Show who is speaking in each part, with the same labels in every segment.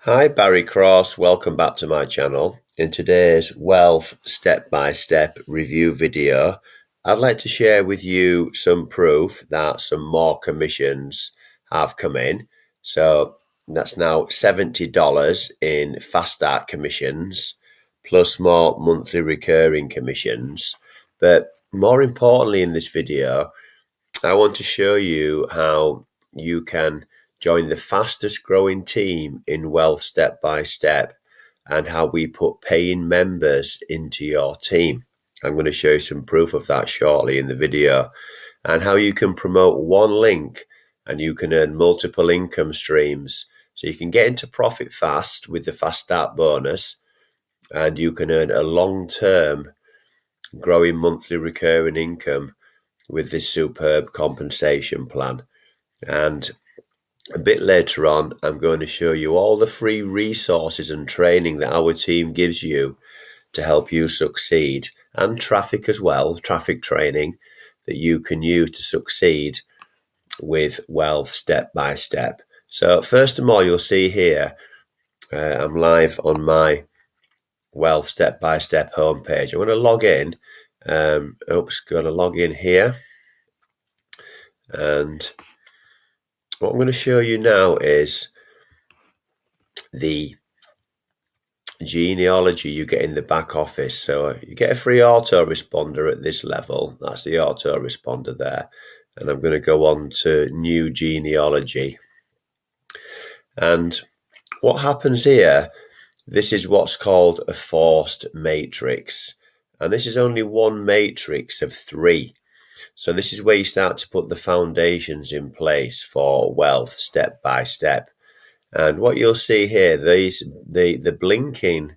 Speaker 1: Hi, Barry Cross. Welcome back to my channel. In today's wealth step-by-step review video, I'd like to share with you some proof that some more commissions have come in. So that's now $70 in fast start commissions, plus more monthly recurring commissions. But more importantly in this video, I want to show you how you can join the fastest growing team in wealth step by step and how we put paying members into your team. I'm going to show you some proof of that shortly in the video, and how you can promote one link and you can earn multiple income streams. So you can get into profit fast with the fast start bonus, and you can earn a long-term growing monthly recurring income with this superb compensation plan. And a bit later on, I'm going to show you all the free resources and training that our team gives you to help you succeed, and traffic as well, traffic training that you can use to succeed with wealth step by step. So first of all, you'll see here, I'm live on my wealth step by step homepage. I'm going to log in. Going to log in here. And what I'm going to show you now is the genealogy you get in the back office. So you get a free autoresponder at this level. That's the autoresponder there. And I'm going to go on to new genealogy. And what happens here, this is what's called a forced matrix. And this is only one matrix of 3. So this is where you start to put the foundations in place for wealth step by step. And what you'll see here, the blinking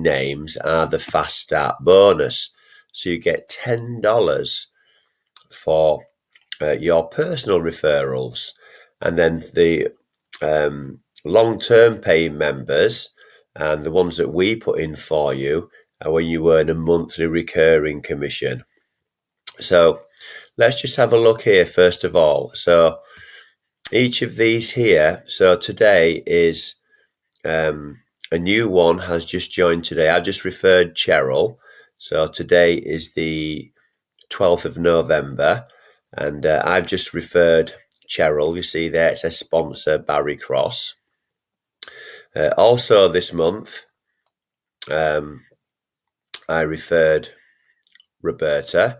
Speaker 1: names are the fast start bonus. So you get $10 for your personal referrals, and then the long-term paying members and the ones that we put in for you are when you earn a monthly recurring commission. So let's just have a look here first of all. So each of these here, so today is a new one has just joined today. I've just referred Cheryl. So today is the 12th of November, and I've just referred Cheryl. You see there, it says sponsor Barry Cross. Also this month, I referred Roberta.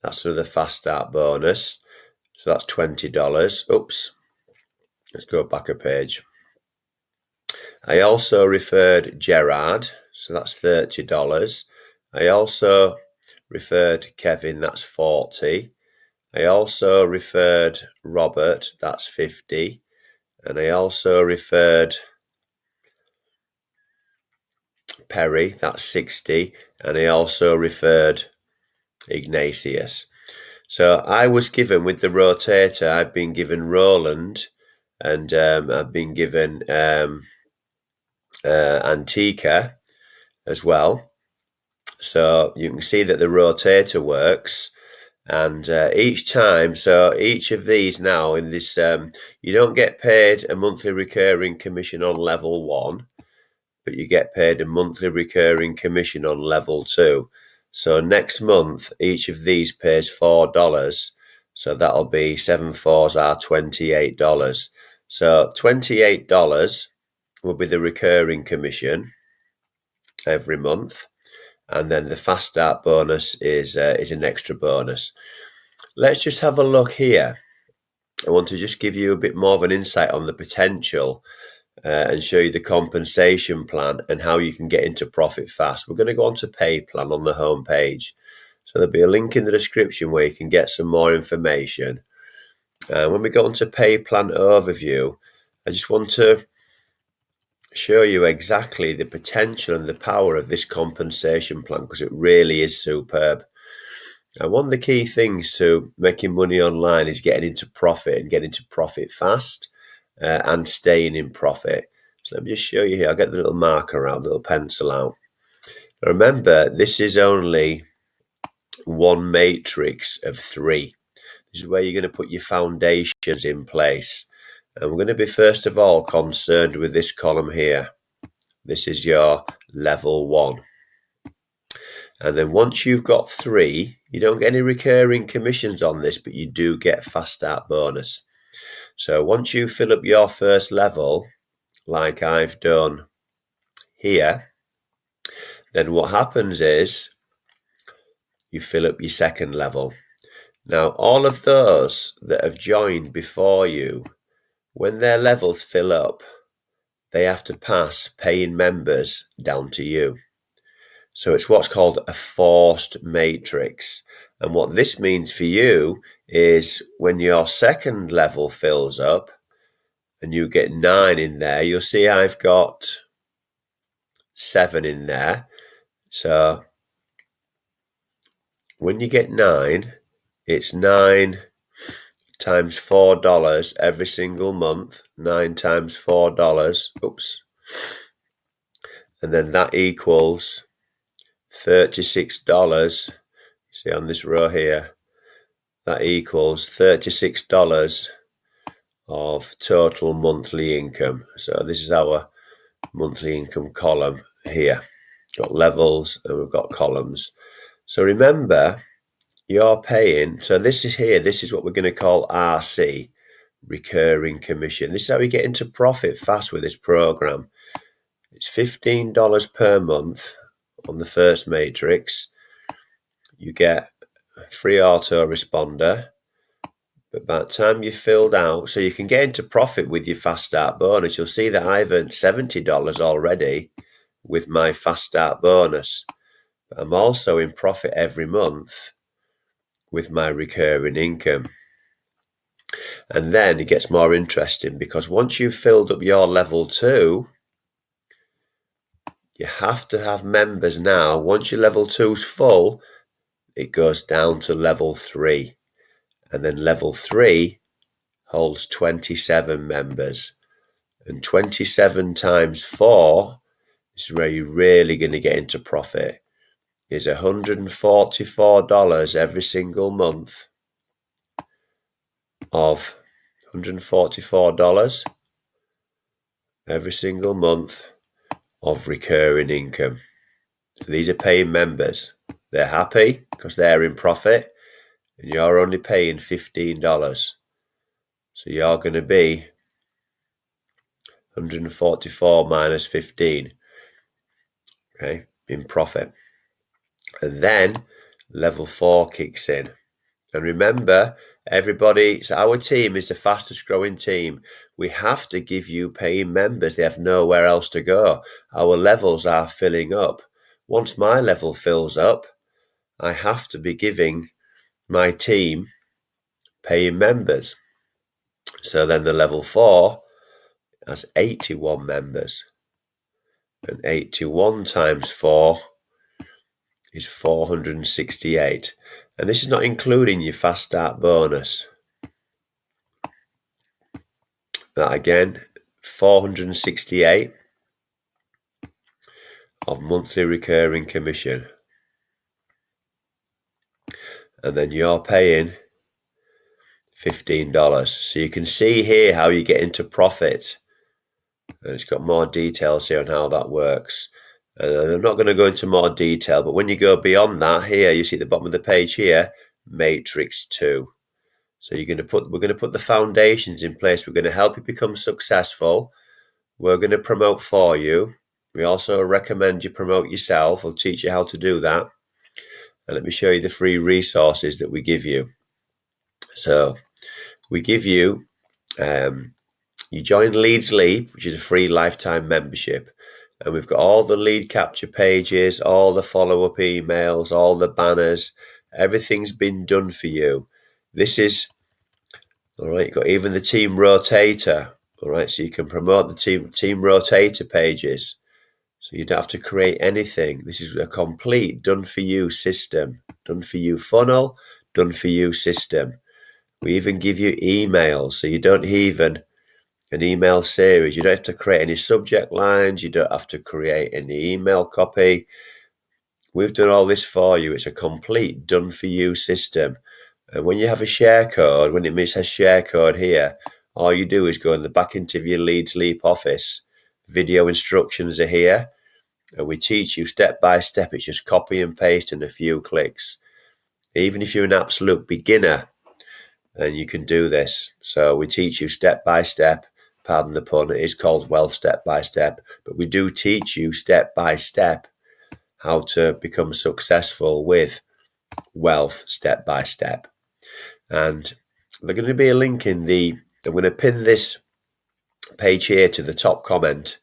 Speaker 1: That's another fast start bonus. So that's $20. Oops. Let's go back a page. I also referred Gerard. So that's $30. I also referred Kevin. That's $40. I also referred Robert. That's $50. And I also referred Perry. That's $60. And I also referred Ignatius. So I was given, with the rotator, I've been given Roland, and I've been given Antica as well. So you can see that the rotator works, and each time, so each of these now in this, you don't get paid a monthly recurring commission on level 1, but you get paid a monthly recurring commission on level 2. So next month, each of these pays $4. So that'll be 7 4s are $28. So $28 will be the recurring commission every month. And then the fast start bonus is an extra bonus. Let's just have a look here. I want to just give you a bit more of an insight on the potential and show you the compensation plan and how you can get into profit fast. We're going to go on to pay plan on the home page. So there'll be a link in the description where you can get some more information. When we go on to pay plan overview, I just want to show you exactly the potential and the power of this compensation plan, because it really is superb. And one of the key things to making money online is getting into profit, and getting into profit fast. And staying in profit. So let me just show you here. I'll get the little marker out, the little pencil out. Now remember, this is only one matrix of 3. This is where you're going to put your foundations in place. And we're going to be first of all concerned with this column here. This is your level 1. And then once you've got 3, you don't get any recurring commissions on this, but you do get fast start bonus. So once you fill up your first level, like I've done here, then what happens is you fill up your second level. Now, all of those that have joined before you, when their levels fill up, they have to pass paying members down to you. So it's what's called a forced matrix. And what this means for you is when your second level fills up and you get 9 in there, you'll see I've got 7 in there. So when you get 9, it's 9 times $4 every single month. 9 times $4. Oops. And then that equals $36. See on this row here, that equals $36 of total monthly income. So this is our monthly income column here. Got levels and we've got columns. So remember, you're paying, so this is here, this is what we're going to call RC, recurring commission. This is how we get into profit fast with this program. It's $15 per month on the first matrix. You get a free autoresponder. But by the time you've filled out, so you can get into profit with your fast start bonus. You'll see that I've earned $70 already with my fast start bonus. But I'm also in profit every month with my recurring income. And then it gets more interesting because once you've filled up your level 2, you have to have members now. Once your level 2's full, it goes down to level 3. And then level 3 holds 27 members. And 27 times 4, this is where you're really going to get into profit, is $144 every single month of $144 every single month of recurring income. So these are paying members. They're happy because they're in profit and you're only paying $15. So you're going to be 144 minus 15, okay, in profit. And then level 4 kicks in. And remember, everybody, so our team is the fastest growing team. We have to give you paying members. They have nowhere else to go. Our levels are filling up. Once my level fills up, I have to be giving my team paying members. So then the level 4 has 81 members. And 81 times 4 is 468. And this is not including your fast start bonus. That again, 468 of monthly recurring commission. And then you're paying $15. So you can see here how you get into profit. And it's got more details here on how that works. And I'm not going to go into more detail, but when you go beyond that, here you see at the bottom of the page here, matrix 2. So we're going to put the foundations in place. We're going to help you become successful. We're going to promote for you. We also recommend you promote yourself. We'll teach you how to do that. And let me show you the free resources that we give you. So we give you, you join Leads Leap, which is a free lifetime membership. And we've got all the lead capture pages, all the follow-up emails, all the banners. Everything's been done for you. This is, all right, you've got even the team rotator. All right, so you can promote the team rotator pages. So you don't have to create anything. This is a complete done-for-you system. Done-for-you funnel, done-for-you system. We even give you emails, so you don't even an email series. You don't have to create any subject lines. You don't have to create any email copy. We've done all this for you. It's a complete done-for-you system. And when you have a share code, when it says share code here, all you do is go in the back into your Leads Leap office. Video instructions are here, and we teach you step by step. It's just copy and paste in a few clicks. Even if you're an absolute beginner, and you can do this. So we teach you step by step. Pardon the pun, it is called Wealth Step by Step, but we do teach you step by step how to become successful with wealth step by step. And there's going to be a link I'm going to pin this page here to the top comment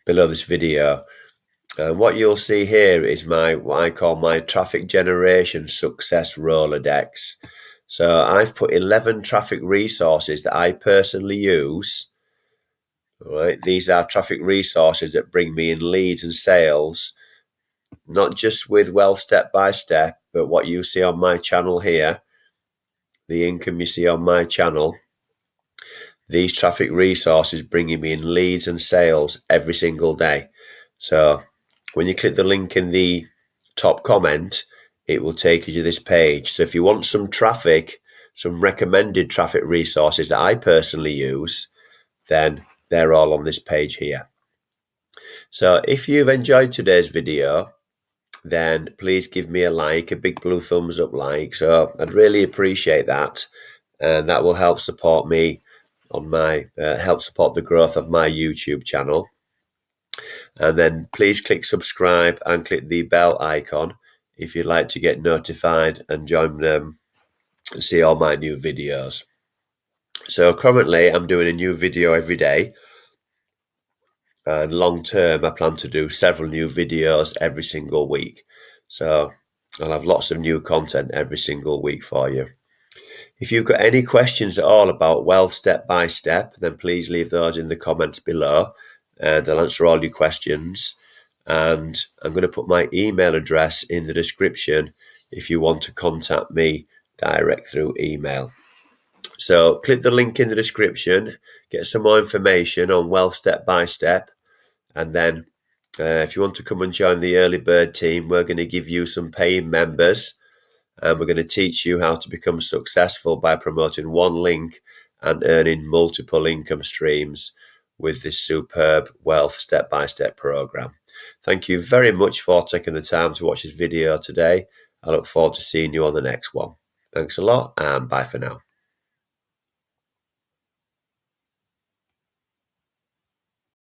Speaker 1: below this video. And what you'll see here is what I call my traffic generation success Rolodex. So I've put 11 traffic resources that I personally use. All right, these are traffic resources that bring me in leads and sales, not just with Wealth Step by Step, but what you see on my channel here, the income you see on my channel. These traffic resources bringing me in leads and sales every single day. So when you click the link in the top comment, it will take you to this page. So if you want some traffic, some recommended traffic resources that I personally use, then they're all on this page here. So if you've enjoyed today's video, then please give me a like, a big blue thumbs up like. So I'd really appreciate that. And that will help support me on help support the growth of my YouTube channel. And then please click subscribe and click the bell icon if you'd like to get notified and join and see all my new videos. So currently I'm doing a new video every day, and long term I plan to do several new videos every single week. So I'll have lots of new content every single week for you. If you've got any questions at all about Wealth Step by Step, then please leave those in the comments below, and I'll answer all your questions. And I'm going to put my email address in the description if you want to contact me direct through email. So click the link in the description, get some more information on Wealth Step by Step, and then if you want to come and join the early bird team, we're going to give you some paying members, and we're going to teach you how to become successful by promoting one link and earning multiple income streams with this superb Wealth Step by Step program. Thank you very much for taking the time to watch this video today. I look forward to seeing you on the next one. Thanks a lot, and bye for now.